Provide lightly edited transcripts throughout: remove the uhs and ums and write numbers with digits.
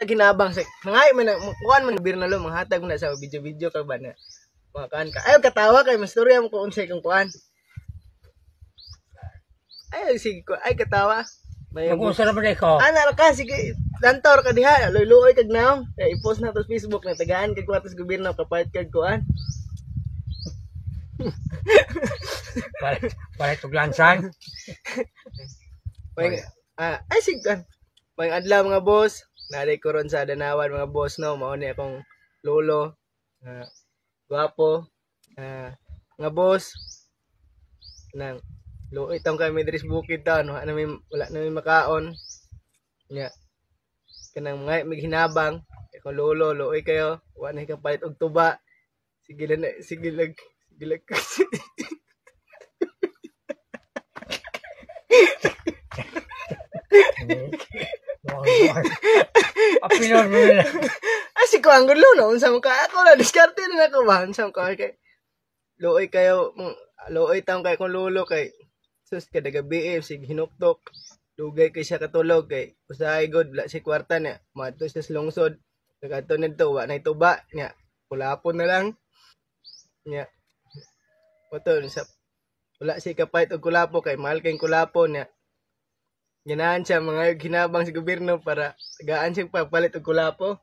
ginabang sa nangay man kuan man bir na lo manghatag na sa video ka ba na makaan ka. Ayaw katawa kay mastorya mo kung unsay kang kuan. Ay sige ko ay katawa. Mag-usa na ba ko? Ana ka sige lantor ka diha luoy kag naong kay i-post na to sa Facebook na tagaan kag kwatas gobyerno kapait kag kuan. Para tuglansan. Ay sige. May adlaw mga boss. Naday ko ron sa Danawan mga boss no, mao ni akong lolo. Guwapo. Mga boss nang luoy tong kami diri sa bukid ta no, wala na may makaon. Nya. Kanang mga maghinabang, akong lolo, luoy kayo, wa na kapalit og tuba. Sige lag. Apinor mo nila. Si ko ang gulo no, unsa man ka ako na diskarte na ako ba, unsa man ka kay luoy kayo, luoy taong kay kung lolo kay sus kada gabi sig hinuktok. Dugay kay siya katulog kay usahay god wala si kwarta niya, madto siya sa lungsod. Nagato nidto wa na ituba niya. Kulapon na lang. Niya. Oto sa wala si kapait og kulapo kay mahal kay kulapo niya. Ganahan siya mga ginabang sa gobyerno para tagaan siyang pagpalit og kulapo.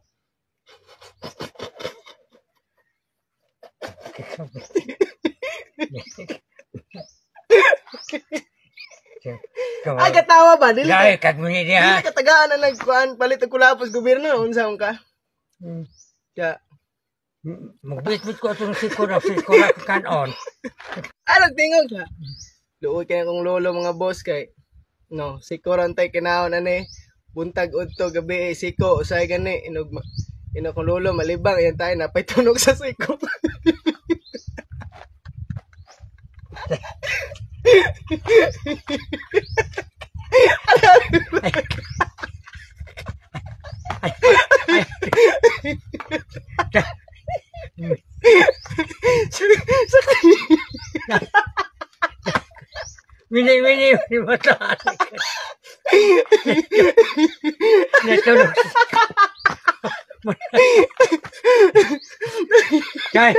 Ay katawa ba dili kag mo ni diha. Dili ka tagaan na nagkuan palit og kulapo sa gobyerno unsa man ka? Kaya magbitbit ko atong sikura kanon. Ano tingog ka? Luoy kay kong lolo mga boss kay no, siko rantay kinaon ani buntag udto gabi siko usay gani inog kong lolo malibang yan tayo napay tunog sa siko. Mini mata. Natulog. Kay.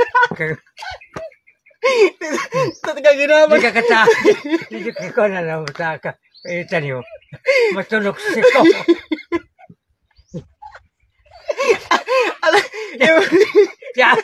Tataga ginamang. Hindi ka kata. Hindi ka na lang mataka. Ito niyo. Matulog ko. Ya.